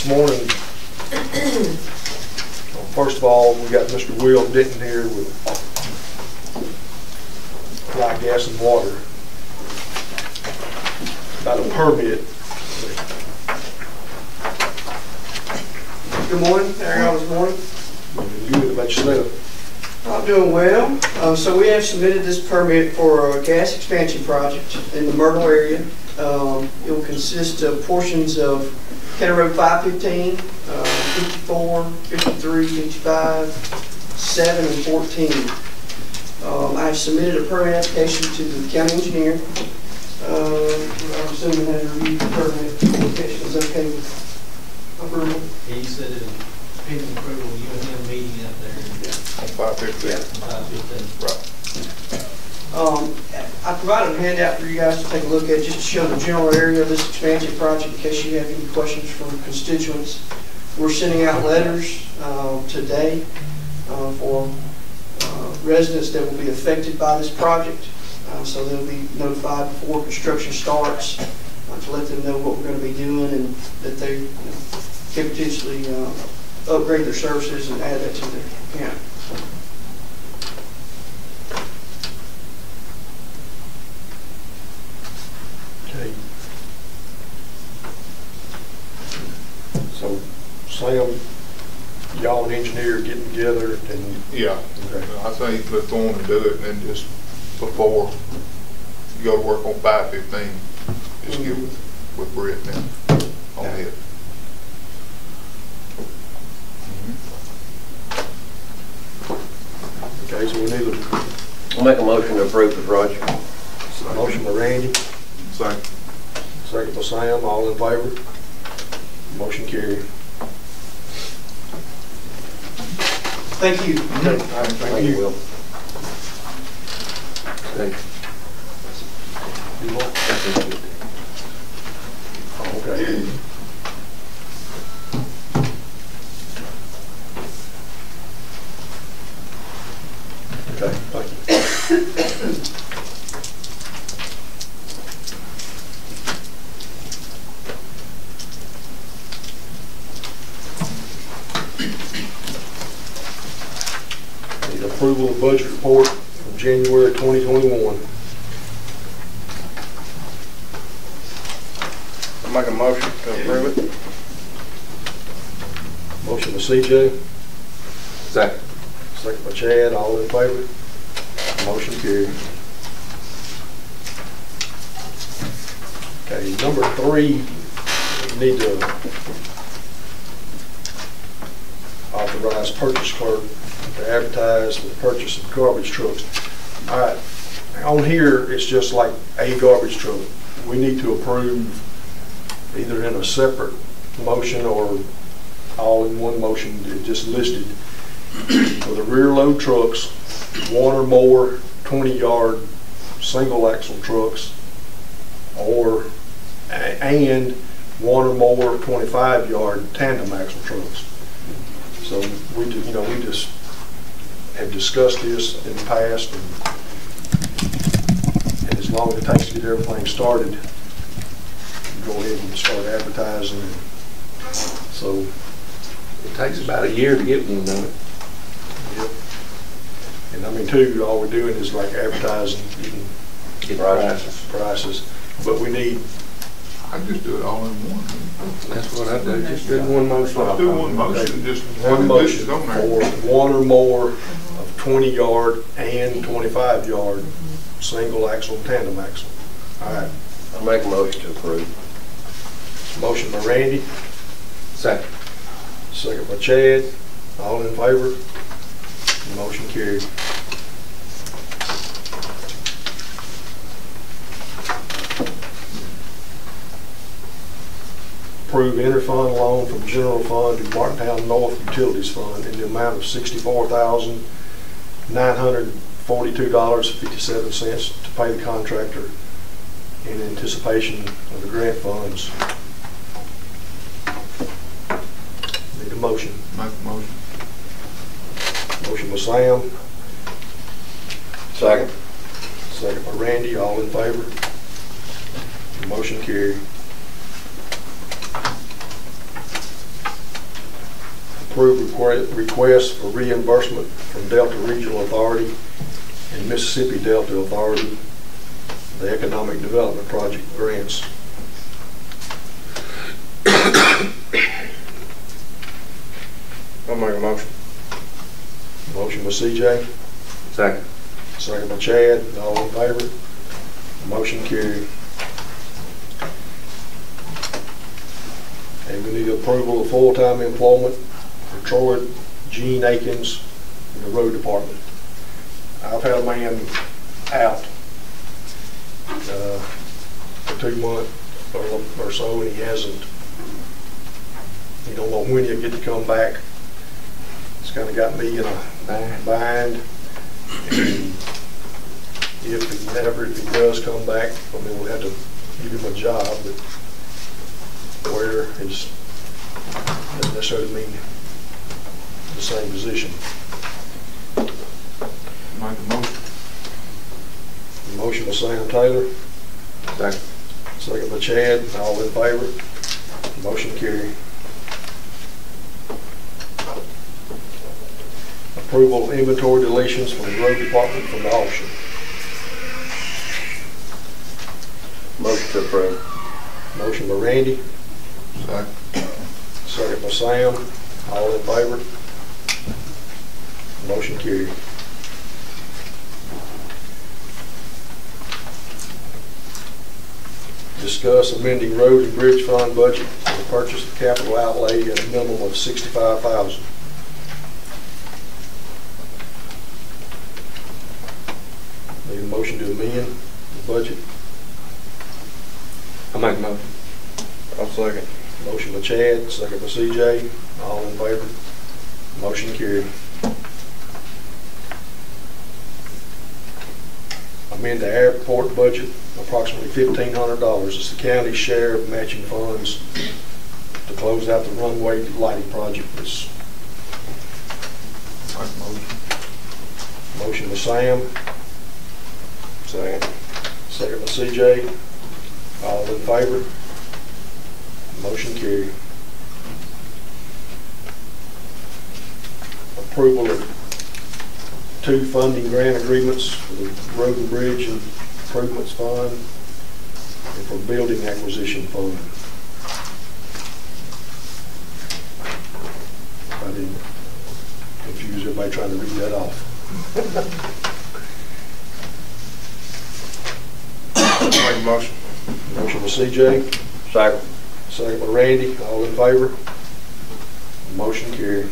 this morning, first of all, we got Mr. Will Denton here with light, gas, and water about a permit. Good morning. How are y'all this morning? Good about yourself. I'm doing well. So we have submitted this permit for a gas expansion project in the Myrtle area. It will consist of portions of County Road 515, 54, 53, 55, 7, and 14. I have submitted a permit application to the county engineer. I'm assuming that review the permit application is okay with approval. Yeah, you said it pending approval, you and him meeting out there. On 515. Yeah, 515. Right. I provided a handout for you guys to take a look at just to show the general area of this expansion project in case you have any questions from constituents. We're sending out letters today for residents that will be affected by this project. So they'll be notified before construction starts to let them know what we're going to be doing and that they can potentially upgrade their services and add that to their account. Okay. So, Sam, y'all and engineer getting together and... Yeah. Okay. I think let's go on and do it, and then just before you go to work on 515, just get with Brett now on it. Okay, so we need a I'll make a motion to approve the project. motion by Randy, Second. second by Sam, all in favor? Motion carried. Thank you. Okay, thank you. Will. You want? Okay. Okay, thank you. Need approval of budget report from January 2021. I make a motion to approve it. Motion by CJ, Second. second by Chad, all in favor? Motion carried. Okay, number 3, we need to authorize purchase clerk to advertise for the purchase of garbage trucks. All right, on here it's just like a garbage truck. We need to approve either in a separate motion or all in one motion, just listed. For the rear load trucks, 1 or more 20-yard single axle trucks, and 1 or more 25-yard tandem axle trucks. So we just have discussed this in the past, and as long as it takes to get everything started, go ahead and start advertising. So It takes about a year to get one done. yep. And I mean, too, all we're doing is like advertising, Get prices. But we need, I just do it all in one. That's what I do. Just do one motion. Let's do one motion, just one motion on there. for 1 or more of 20-yard and 25-yard single axle and tandem axle. All right. I'll make a motion to approve. Motion by Randy, Second. second by Chad. All in favor? Motion carried. Approve interfund loan from general fund to Martintown North Utilities Fund in the amount of $64,942.57 to pay the contractor in anticipation of the grant funds. Need a motion. Make a motion. Motion by Sam. Second. Second by Randy. All in favor? Motion carried. approve request for reimbursement from Delta Regional Authority and Mississippi Delta Authority, the Economic Development Project grants. I'll make a motion. Motion by CJ, Second. second by Chad. All in favor? Motion carried. And we need approval of full-time employment for Troy Gene Akins in the road department. I've had a man out for 2 months or so, and he don't know when he'll get to come back. It's kind of got me in a bind. And if he does come back, I mean, we'll have to give him a job, but where is doesn't necessarily mean the same position. Make a motion. Motion by Sam Taylor, Second. second by Chad. All in favor? Motion carried. Approval of inventory deletions from the road department from the auction. Motion to approve. Motion by Randy, Second. second by Sam. All in favor? Motion carried. Discuss amending road and bridge fund budget for the purchase of capital outlay at a minimum of $65,000. Need a motion to amend the budget. I'll make a motion. I'll second. Motion by Chad, second by CJ. All in favor? Motion carried. Amend the airport budget, approximately $1,500. It's the county's share of matching funds to close out the Runway Lighting Project. It's Make a motion. motion by Sam, Second. second by CJ. All in favor? Motion carried. Approval of 2 funding grant agreements for the Road and Bridge Improvements Fund and for Building Acquisition Fund. I didn't confuse everybody trying to read that off. Make a motion. Motion by CJ, Second. second by Randy. All in favor? Motion carried.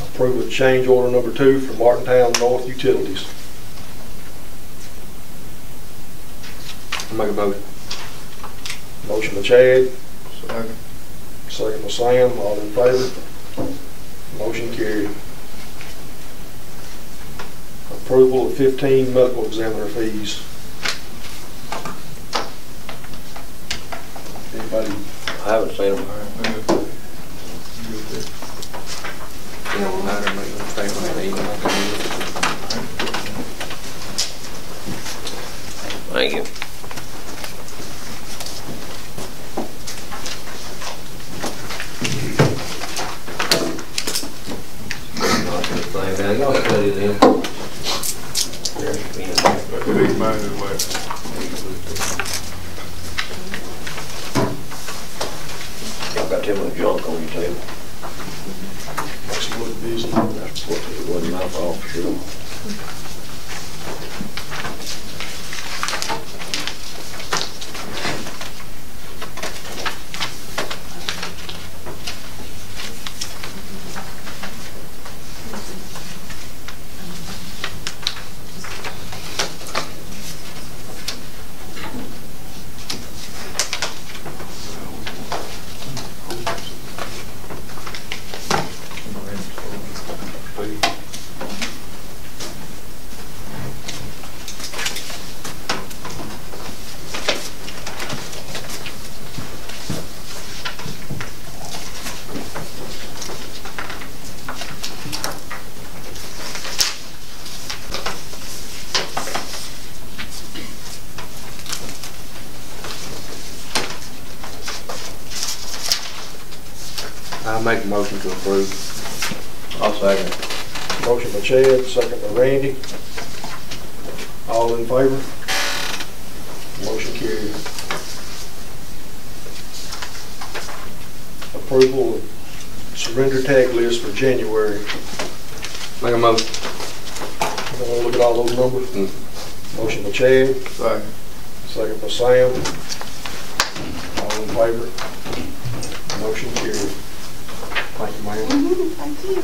Approve of change order number 2 for Martintown North Utilities. I'll make a motion. Motion by Chad, Second. second by Sam. All in favor? Motion carried. Approval of 15 medical examiner fees. Anybody? I haven't seen All them. right, good. Good there. It don't matter, make them stay when they need them. Thank you. Y'all study them. These mine as well. Y'all got too much junk on your table. Makes you look busy. That's what it wasn't my fault, for sure. make a motion to approve. I'll second. Motion by Chad, second by Randy. All in favor? Motion carried. Approval of surrender tag list for January. Make a motion. I'm gonna look at all those numbers. Motion by Chad, Second. second by Sam. All in favor? Motion carried. Thank you, ma'am. Thank you.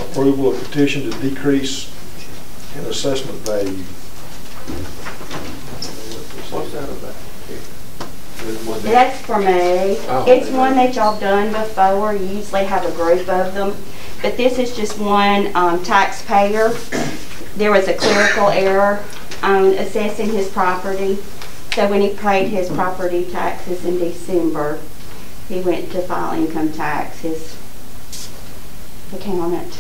Approval of petition to decrease in assessment value. What's that about? That's for me. Oh, It's okay. one that y'all done before. You usually have a group of them. But this is just one taxpayer. There was a clerical error on assessing his property. So when he paid his property taxes in December, he went to file income tax. His accountant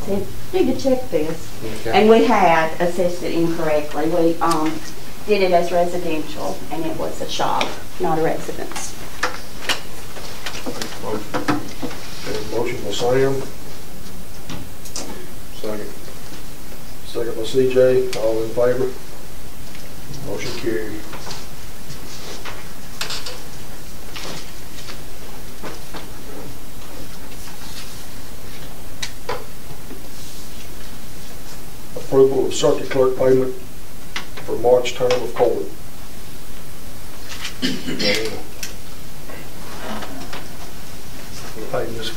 said, need to check this. Okay. And we had assessed it incorrectly. We did it as residential, and it was a shop, not a residence. Motion. And motion by Sam. Second. Second by CJ. All in favor? Motion carried. Approval of circuit clerk payment for March term of court.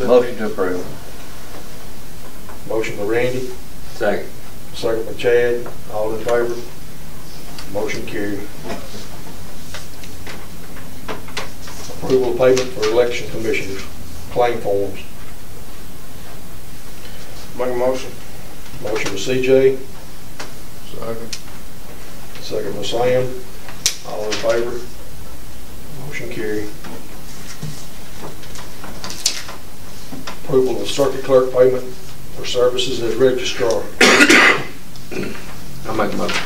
Motion to approve. Motion by Randy, Second. second by Chad. All in favor? Motion carried. Approval of payment for election commissioners, claim forms. Make a motion. Motion by CJ, Second. second by Sam. All in favor? Motion carried. Approval of circuit clerk payment for services as registrar. I'll make a motion.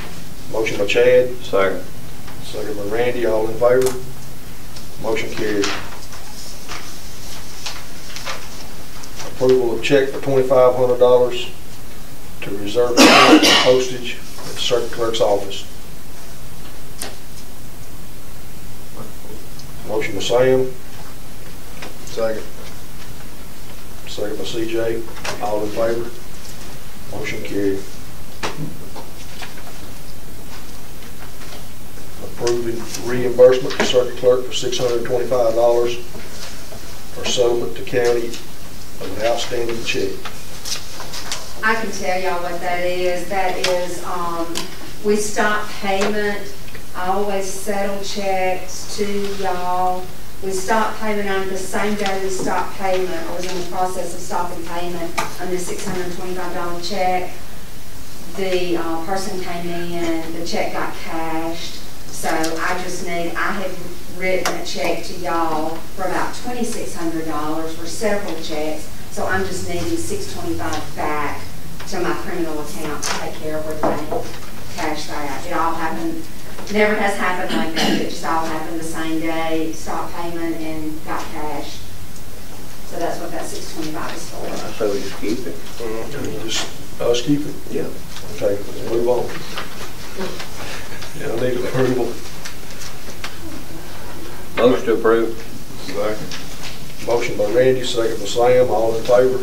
Motion by Chad, Second. second by Randy. All in favor? Motion carried. Approval of check for $2,500 to reserve postage at the circuit clerk's office. Motion by Sam, Second. second by CJ. All in favor? Motion carried. Approving reimbursement to circuit clerk for $625 for settlement to county of an outstanding check. I can tell y'all what that is. That is, we stop payment. I always settle checks to y'all. We stop payment on the same day we stop payment. I was in the process of stopping payment on this $625 check. The person came in, the check got cashed. So I had written a check to y'all for about $2,600 for several checks. So I'm just needing $625 back to my criminal account to take care of where the bank cashed that. It all happened, never has happened like that. It just all happened the same day, stopped payment and got cashed. So that's what that $625 is for. I say we just keep it. Just us keep it? Yeah. Okay, let's move on. Yeah, I need approval. Motion to approve. Second. Motion by Randy, second by Sam. All in favor?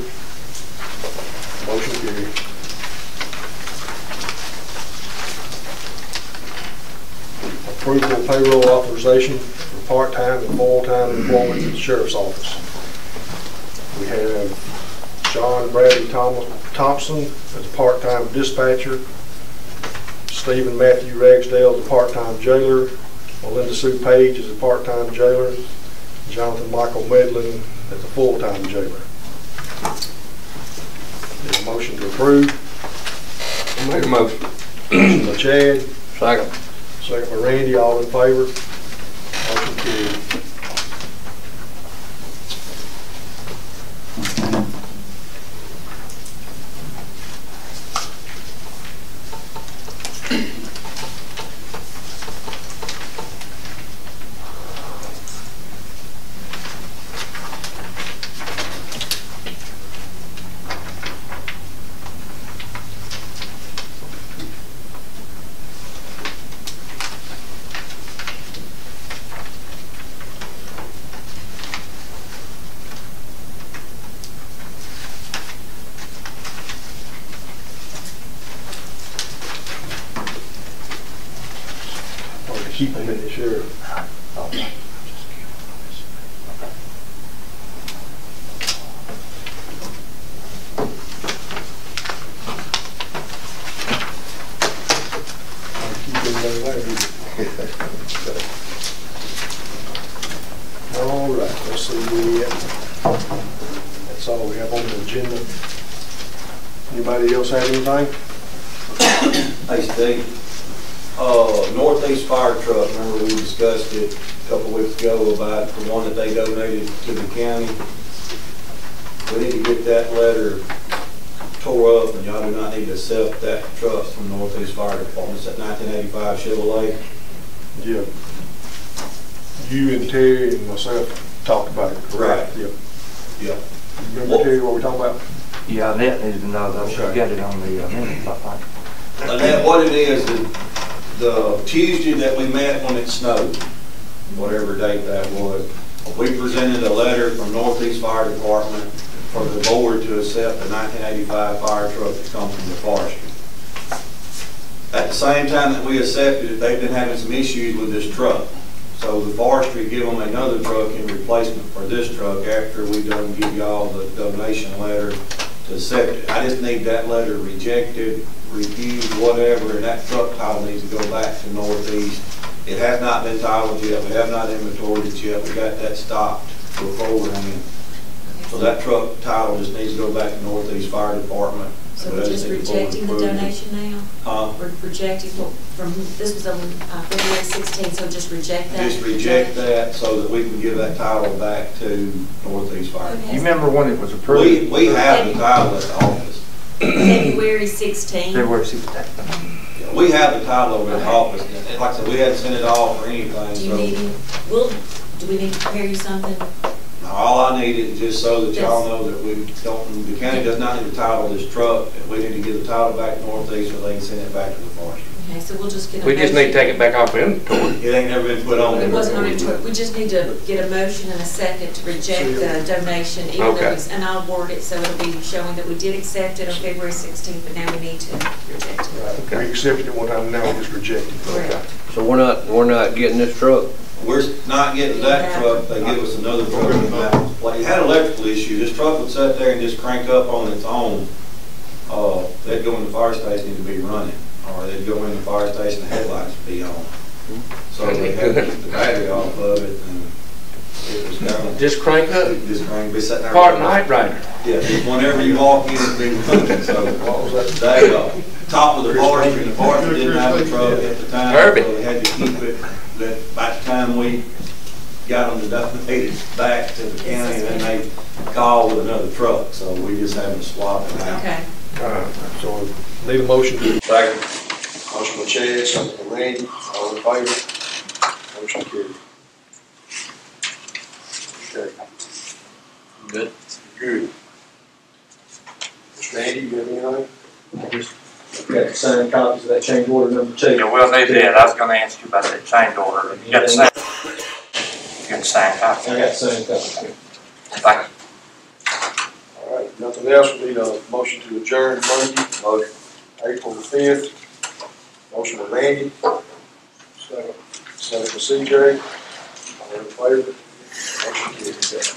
Motion carried. Approval of payroll authorization for part-time and full-time employment at the sheriff's office. We have John Bradley Thompson as a part-time dispatcher, Stephen Matthew Ragsdale as a part-time jailer, Melinda Sue Page as a part-time jailer, Jonathan Michael Medlin as a full-time jailer. Need a motion to approve. I'll make a motion. Motion by Chad, Second. second by Randy. All in favor? carried. Keep them in the sheriff. All right, let's see where we at. That's all we have on the agenda. Anybody else have anything? Hey Steve, Northeast fire truck, remember we discussed it a couple weeks ago about the one that they donated to the county? We need to get that letter tore up, and y'all do not need to accept that truck from Northeast Fire Department. It's that 1985 Chevrolet. Yeah. You and Terry and myself talked about it, correct? Right. Yep. Yep. You remember, Terry, what we talking about? Yeah, Annette needs to know that. She'll get it on the minutes, I think. Annette, what it is the Tuesday that we met when it snowed, whatever date that was, we presented a letter from Northeast Fire Department for the board to accept the 1985 fire truck that comes from the forestry. At the same time that we accepted it, they've been having some issues with this truck. So the forestry give them another truck in replacement for this truck after we done give y'all the donation letter to accept it. I just need that letter rejected, refused, whatever, and that truck title needs to go back to Northeast. It has not been titled yet. We have not inventoried it yet. We got that stopped before we're in. So that truck title just needs to go back to Northeast Fire Department. So we're just rejecting the donation now? We're rejecting from, this was on February 16th, so just reject that? Just reject that so that we can give that title back to Northeast Fire. You remember when it was approved? We have the title at the office. February 16th? February 16th. We have the title over at the office. And like I said, we hadn't sent it off or anything. Do you need do we need to prepare you something? All I need is just so that y'all know that we don't, the county does not need to title this truck. We need to give the title back to Northeast so they can send it back to the forestry. Okay, so we'll just get a We just motion. need to take it back off inventory. It ain't never been put on. It wasn't on inventory. We just need to get a motion and a second to reject the donation, even though Okay. and I'll word it so it'll be showing that we did accept it on February 16th, but now we need to reject it. Right. Okay. We accepted it one time, now we just reject it. Correct. So we're not getting this truck? We're not getting that truck. They give us another truck. It had electrical issue. This truck would sit there and just crank up on its own. They'd go in the fire station to be running, or they'd go in the fire station, the headlights would be on. So they had to keep the battery off of it, and it was kind of Just crank up. just crank, be sitting there. Part night rider. Yeah, just whenever you walk in, it'd be running. So What was that? they top of the forestry, the forestry didn't have a truck at the time, Herbie. so they had to keep it. That by the time we got them donated back to the county, and then they called with another truck, so we just haven't swapped it out. Okay. So need a motion to. Second. Motion by Chad, second by Randy, all in favor? Motion carried. Okay. Good. Good. Mr. Randy, you have anything? Got the signed copies of that change order number 2. Yeah, we'll need that. I was gonna ask you about that change order. You got the same, you got the same copy. I got the signed copies. Thank you. All right, nothing else, we need a motion to adjourn Monday. Motion. April the 5th. Motion by Randy. Second. Second by CJ. All in favor? Motion carried.